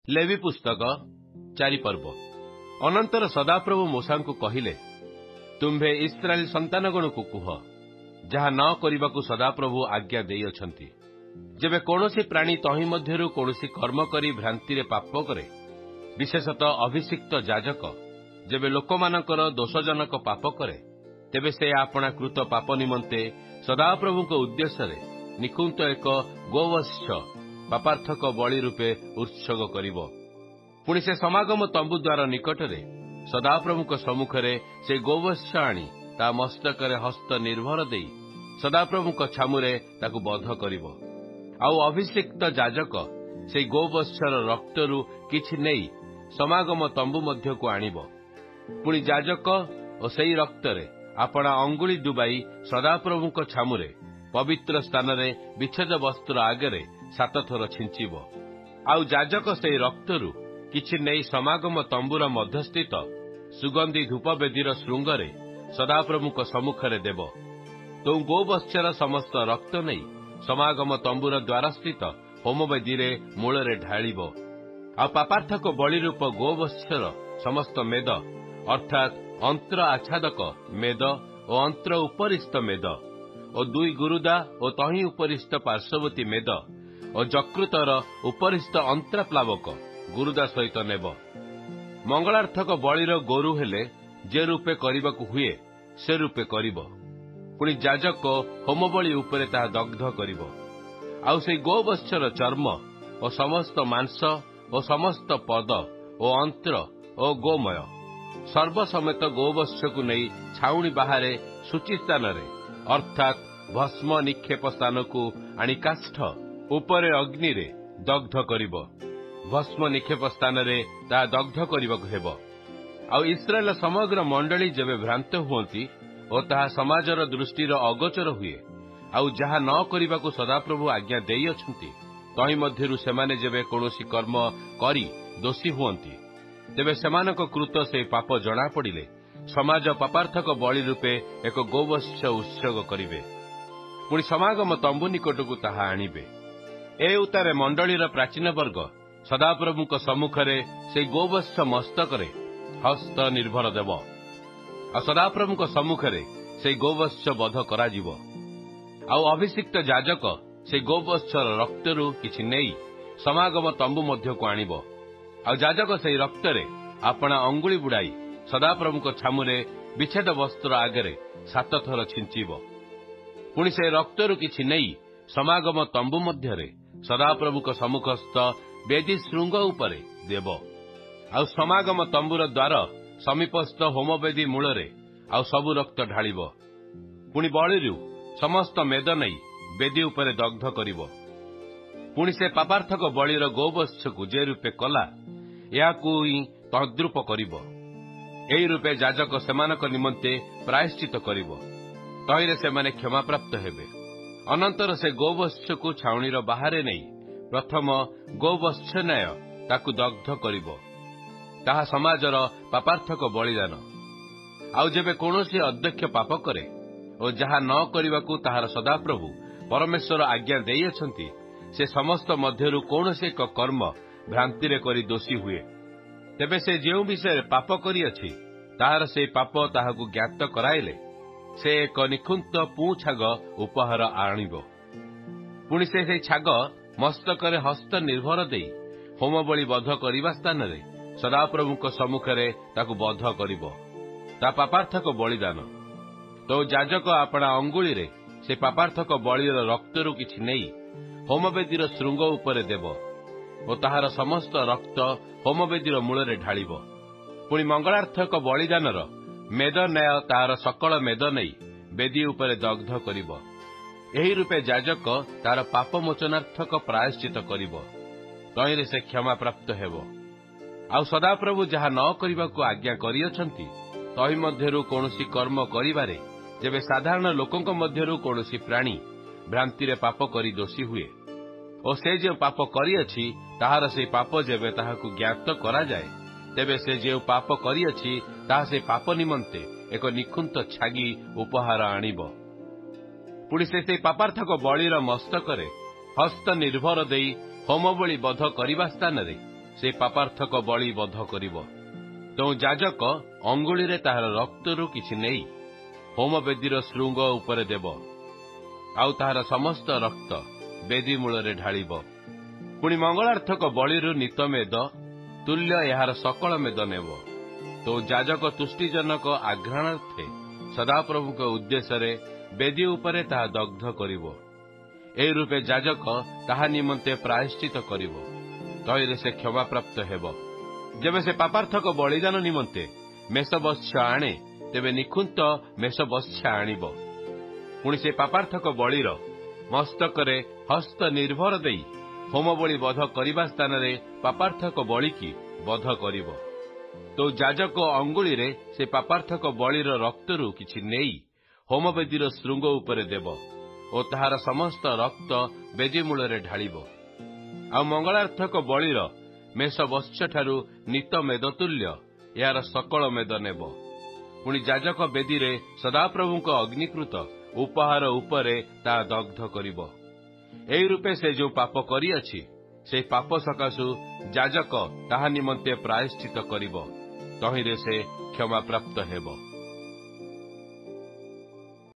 ଲେବି ପୁସ୍ତକ 4 ପର୍ବ। ଅନନ୍ତର ସଦାପ୍ରଭୁ ମୂଷାଙ୍କୁ କହିଲେ, ତୁମ୍ଭେ ଇସ୍ରାଏଲ ସନ୍ତାନଗଣକୁ କୁହ, ଯାହା ନ କରିବାକୁ ସଦାପ୍ରଭୁ ଆଜ୍ଞା ଦେଇଅଛନ୍ତି। ଯେବେ କୌଣସି ପ୍ରାଣୀ ତହିଁ ମଧ୍ୟରୁ କୌଣସି କର୍ମ କରି ଭ୍ରାନ୍ତିରେ ପାପ କରେ, ବିଶେଷତଃ ଅଭିଷିକ୍ତ ଯାଜକ ଯେବେ ଲୋକମାନଙ୍କର ଦୋଷଜନକ ପାପ କରେ, ତେବେ ସେ ଆପଣାକୃତ ପାପ ନିମନ୍ତେ ସଦାପ୍ରଭୁଙ୍କ ଉଦ୍ଦେଶ୍ୟରେ ନିକୁନ୍ତ ଏକ ଗୋବତ୍ସ ପାପାର୍ଥକ ବଳି ରୂପେ ଉତ୍ସର୍ଗ କରିବ। ପୁଣି ସେ ସମାଗମ ତମ୍ବୁ ଦ୍ୱାର ନିକଟରେ ସଦାପ୍ରଭୁଙ୍କ ସମ୍ମୁଖରେ ସେ ଗୋବତ୍ସ ଆଣି ତା ମସ୍ତକରେ ହସ୍ତ ନିର୍ଭର ଦେଇ ସଦାପ୍ରଭୁଙ୍କ ଛାମୁରେ ତାକୁ ବଧ କରିବ। ଆଉ ଅଭିଷିକ୍ତ ଯାଜକ ସେହି ଗୋବତ୍ସର ରକ୍ତରୁ କିଛି ନେଇ ସମାଗମ ତମ୍ବୁ ମଧ୍ୟକୁ ଆଣିବ। ପୁଣି ଯାଜକ ଓ ସେହି ରକ୍ତରେ ଆପଣା ଅଙ୍ଗୁଳି ଡୁବାଇ ସଦାପ୍ରଭୁଙ୍କ ଛାମୁରେ ପବିତ୍ର ସ୍ଥାନରେ ବିଚ୍ଛେଦ ବସ୍ତ୍ର ଆଗରେ 7 ଥର ଛିଞ୍ଚିବ। ଆଉ ଯାଜକ ସେହି ରକ୍ତରୁ କିଛି ନେଇ ସମାଗମ ତମ୍ବୁର ମଧ୍ୟସ୍ଥିତ ସୁଗନ୍ଧି ଧୂପବେଦୀର ଶୃଙ୍ଗରେ ସଦାପ୍ରଭୁଙ୍କ ସମ୍ମୁଖରେ ଦେବ। ତେଣୁ ଗୋବତ୍ସର ସମସ୍ତ ରକ୍ତ ନେଇ ସମାଗମ ତମ୍ବୁର ଦ୍ୱାରସ୍ଥିତ ହୋମବେଦୀରେ ମୂଳରେ ଢାଳିବ। ଆଉ ପାପାର୍ଥକ ବଳି ରୂପ ଗୋବତ୍ସର ସମସ୍ତ ମେଦ ଅର୍ଥାତ୍ ଅନ୍ତ୍ର ଆଚ୍ଛାଦକ ମେଦ ଓ ଅନ୍ତ୍ର ଉପରିସ୍ଥ ମେଦ ଓ 2 ଗୁରୁଦା ଓ ତହିଁ ଉପରିସ୍ଥ ପାର୍ଶ୍ୱବର୍ତ୍ତୀ ମେଦ ଓ ଯକୃତର ଉପରିସ୍ଥ ଅନ୍ତ୍ରାପ୍ଲାବକ ଗୁରୁଦା ସହିତ ନେବ। ମଙ୍ଗଳାର୍ଥକ ବଳିର ଗୋରୁ ହେଲେ ଯେ ରୂପେ କରିବାକୁ ହୁଏ ସେ ରୂପେ କରିବ। ପୁଣି ଯାଜକ ହୋମବଳି ଉପରେ ତାହା ଦଗ୍ଧ କରିବ। ଆଉ ସେହି ଗୋବତ୍ସର ଚର୍ମ ଓ ସମସ୍ତ ମାଂସ ଓ ସମସ୍ତ ପଦ ଓ ଅନ୍ତ୍ର ଓ ଗୋମୟ ସର୍ବସମେତ ଗୋବତ୍ସକୁ ନେଇ ଛାଉଣି ବାହାରେ ସୂଚି ସ୍ଥାନରେ ଅର୍ଥାତ୍ ଭସ୍ମ ନିକ୍ଷେପ ସ୍ଥାନକୁ ଆଣି କାଷ୍ଠ ଉପରେ ଅଗ୍ନିରେ ଦଗ୍ଧ କରିବ। ଭସ୍ମ ନିକ୍ଷେପ ସ୍ଥାନରେ ତାହା ଦଗ୍ଧ କରିବାକୁ ହେବ। ଆଉ ଇସ୍ରାଏଲ ସମଗ୍ର ମଣ୍ଡଳୀ ଯେବେ ଭ୍ରାନ୍ତ ହୁଅନ୍ତି ଓ ତାହା ସମାଜର ଦୃଷ୍ଟିର ଅଗୋଚର ହୁଏ, ଆଉ ଯାହା ନ କରିବାକୁ ସଦାପ୍ରଭୁ ଆଜ୍ଞା ଦେଇଅଛନ୍ତି, ତହିଁ ମଧ୍ୟରୁ ସେମାନେ ଯେବେ କୌଣସି କର୍ମ କରି ଦୋଷୀ ହୁଅନ୍ତି, ତେବେ ସେମାନଙ୍କ କୃତ ସେହି ପାପ ଜଣାପଡ଼ିଲେ ସମାଜ ପାପାର୍ଥକ ବଳି ରୂପେ ଏକ ଗୋବତ୍ସ ଉତ୍ସର୍ଗ କରିବେ। ପୁଣି ସମାଗମ ତମ୍ବୁ ନିକଟକୁ ତାହା ଆଣିବେ। ଏ ଉତ୍ତାରେ ମଣ୍ଡଳୀର ପ୍ରାଚୀନ ବର୍ଗ ସଦାପ୍ରଭୁଙ୍କ ସମ୍ମୁଖରେ ସେହି ଗୋବତ୍ସ ମସ୍ତକରେ ହସ୍ତ ନିର୍ଭର ଦେବ। ଆଉ ସଦାପ୍ରଭୁଙ୍କ ସମ୍ମୁଖରେ ସେହି ଗୋବତ୍ସ ବଧ କରାଯିବ। ଆଉ ଅଭିଷିକ୍ତ ଯାଜକ ସେହି ଗୋବତ୍ସର ରକ୍ତରୁ କିଛି ନେଇ ସମାଗମ ତମ୍ବୁ ମଧ୍ୟକୁ ଆଣିବ। ଆଉ ଯାଜକ ସେହି ରକ୍ତରେ ଆପଣା ଅଙ୍ଗୁଳି ବୁଡ଼ାଇ ସଦାପ୍ରଭୁଙ୍କ ଛାମୁରେ ବିଚ୍ଛେଦ ବସ୍ତ୍ର ଆଗରେ 7 ଥର ଛିଞ୍ଚିବ। ପୁଣି ସେ ରକ୍ତରୁ କିଛି ନେଇ ସମାଗମ ତମ୍ବୁ ମଧ୍ୟରେ ସଦାପ୍ରଭୁଙ୍କ ସମ୍ମୁଖସ୍ଥ ବେଦୀ ଶୃଙ୍ଗ ଉପରେ ଦେବ। ଆଉ ସମାଗମ ତମ୍ବୁର ଦ୍ୱାର ସମୀପସ୍ଥ ହୋମବେଦୀ ମୂଳରେ ଆଉ ସବୁ ରକ୍ତ ଢାଳିବ। ପୁଣି ବଳିରୁ ସମସ୍ତ ମେଦ ନେଇ ବେଦୀ ଉପରେ ଦଗ୍ଧ କରିବ। ପୁଣି ସେ ପାପାର୍ଥକ ବଳିର ଗୋବତ୍ସକୁ ଯେ ରୂପେ କଲା, ଏହାକୁ ହିଁ ତଦ୍ରୂପ କରିବ। ଏହି ରୂପେ ଯାଜକ ସେମାନଙ୍କ ନିମନ୍ତେ ପ୍ରାୟଶ୍ଚିତ କରିବ। ତହିଁରେ ସେମାନେ କ୍ଷମାପ୍ରାପ୍ତ ହେବେ। ଅନନ୍ତର ସେ ଗୋବତ୍ସକୁ ଛାଉଣିର ବାହାରେ ନେଇ ପ୍ରଥମ ଗୋବତ୍ସନ୍ୟାୟ ତାକୁ ଦଗ୍ଧ କରିବ। ତାହା ସମାଜର ପାପାର୍ଥକ ବଳିଦାନ। ଆଉ ଯେବେ କୌଣସି ଅଧ୍ୟକ୍ଷ ପାପ କରେ ଓ ଯାହା ନ କରିବାକୁ ତାହାର ସଦାପ୍ରଭୁ ପରମେଶ୍ୱର ଆଜ୍ଞା ଦେଇଅଛନ୍ତି, ସେ ସମସ୍ତ ମଧ୍ୟରୁ କୌଣସି ଏକ କର୍ମ ଭ୍ରାନ୍ତିରେ କରି ଦୋଷୀ ହୁଏ, ତେବେ ସେ ଯେଉଁ ବିଷୟରେ ପାପ କରିଅଛି ତାହାର ସେହି ପାପ ତାହାକୁ ଜ୍ଞାତ କରାଇଲେ ସେ ଏକ ନିଖୁନ୍ତ ପୁଁଛାଗ ଉପହାର ଆଣିବ। ପୁଣି ସେ ସେହି ଛାଗ ମସ୍ତକରେ ହସ୍ତ ନିର୍ଭର ଦେଇ ହୋମବଳି ବଧ କରିବା ସ୍ଥାନରେ ସଦାପ୍ରଭୁଙ୍କ ସମ୍ମୁଖରେ ତାକୁ ବଧ କରିବ। ତା ପାପାର୍ଥକ ବଳିଦାନ। ତ ଯାଜକ ଆପଣା ଅଙ୍ଗୁଳିରେ ସେ ପାପାର୍ଥକ ବଳିର ରକ୍ତରୁ କିଛି ନେଇ ହୋମବେଦୀର ଶୃଙ୍ଗ ଉପରେ ଦେବ ଓ ତାହାର ସମସ୍ତ ରକ୍ତ ହୋମବେଦୀର ମୂଳରେ ଢାଳିବ। ପୁଣି ମଙ୍ଗଳାର୍ଥକ ବଳିଦାନର ମେଦ ନ୍ୟାୟ ତାହାର ସକଳ ମେଦ ନେଇ ବେଦୀ ଉପରେ ଦଗ୍ଧ କରିବ। ଏହି ରୂପେ ଯାଜକ ତାହାର ପାପମୋଚନାର୍ଥକ ପ୍ରାୟଶ୍ଚିତ କରିବ। ତହିଁରେ ସେ କ୍ଷମାପ୍ରାପ୍ତ ହେବ। ଆଉ ସଦାପ୍ରଭୁ ଯାହା ନ କରିବାକୁ ଆଜ୍ଞା କରିଅଛନ୍ତି, ତହିଁ ମଧ୍ୟରୁ କୌଣସି କର୍ମ କରିବାରେ ଯେବେ ସାଧାରଣ ଲୋକଙ୍କ ମଧ୍ୟରୁ କୌଣସି ପ୍ରାଣୀ ଭ୍ରାନ୍ତିରେ ପାପ କରି ଦୋଷୀ ହୁଏ ଓ ସେ ଯେଉଁ ପାପ କରିଅଛି ତାହାର ସେହି ପାପ ଯେବେ ତାହାକୁ ଜ୍ଞାତ କରାଯାଏ, ତେବେ ସେ ଯେଉଁ ପାପ କରିଅଛି ତାହା ସେ ପାପ ନିମନ୍ତେ ଏକ ନିଖୁନ୍ତ ଛାଗି ଉପହାର ଆଣିବ। ପୁଣି ସେ ସେହି ପାପାର୍ଥକ ବଳିର ମସ୍ତକରେ ହସ୍ତ ନିର୍ଭର ଦେଇ ହୋମବଳି ବଧ କରିବା ସ୍ଥାନରେ ସେ ପାପାର୍ଥକ ବଳି ବଧ କରିବ। ତେଣୁ ଯାଜକ ଅଙ୍ଗୁଳିରେ ତାହାର ରକ୍ତରୁ କିଛି ନେଇ ହୋମବେଦୀର ଶୃଙ୍ଗ ଉପରେ ଦେବ, ଆଉ ତାହାର ସମସ୍ତ ରକ୍ତ ବେଦୀ ମୂଳରେ ଢାଳିବ। ପୁଣି ମଙ୍ଗଳାର୍ଥକ ବଳିରୁ ନିତ ମେଦ ତୁଲ୍ୟ ଏହାର ସକଳ ମେଦ ନେବ। ତେଣୁ ଯାଜକ ତୁଷ୍ଟିଜନକ ଆଘ୍ରାଣାର୍ଥେ ସଦାପ୍ରଭୁଙ୍କ ଉଦ୍ଦେଶ୍ୟରେ ବେଦୀ ଉପରେ ତାହା ଦଗ୍ଧ କରିବ। ଏହି ରୂପେ ଯାଜକ ତାହା ନିମନ୍ତେ ପ୍ରାୟଶ୍ଚିତ କରିବ, ତହିଁରେ ସେ କ୍ଷମାପ୍ରାପ୍ତ ହେବ। ଯେବେ ସେ ପାପାର୍ଥକ ବଳିଦାନ ନିମନ୍ତେ ମେଷବତ୍ସ ଆଣେ, ତେବେ ନିଖୁନ୍ତ ମେଷବତ୍ସ ଆଣିବ। ପୁଣି ସେ ପାପାର୍ଥକ ବଳିର ମସ୍ତକରେ ହସ୍ତ ନିର୍ଭର ଦେଇ ହୋମବଳି ବଧ କରିବା ସ୍ଥାନରେ ପାପାର୍ଥକ ବଳିକି ବଧ କରିବ। ତ ଯାଜକ ଅଙ୍ଗୁଳିରେ ସେ ପାପାର୍ଥକ ବଳିର ରକ୍ତରୁ କିଛି ନେଇ ହୋମବେଦୀର ଶୃଙ୍ଗ ଉପରେ ଦେବ ଓ ତାହାର ସମସ୍ତ ରକ୍ତ ବେଦୀ ମୂଳରେ ଢାଳିବ। ଆଉ ମଙ୍ଗଳାର୍ଥକ ବଳିର ମେଷବତ୍ସଠାରୁ ନିତ ମେଦ ତୁଲ୍ୟ ଏହାର ସକଳ ମେଦ ନେବ। ପୁଣି ଯାଜକ ବେଦୀରେ ସଦାପ୍ରଭୁଙ୍କ ଅଗ୍ନିକୃତ ଉପହାର ଉପରେ ତାହା ଦଗ୍ଧ କରିବ। ଏହି ରୂପେ ସେ ଯେଉଁ ପାପ କରିଅଛି, ସେହି ପାପ ସକାଶୁ ଯାଜକ ତାହା ନିମନ୍ତେ ପ୍ରାୟଶ୍ଚିତ କରିବ, ତହିଁରେ ସେ କ୍ଷମାପ୍ରାପ୍ତ ହେବ।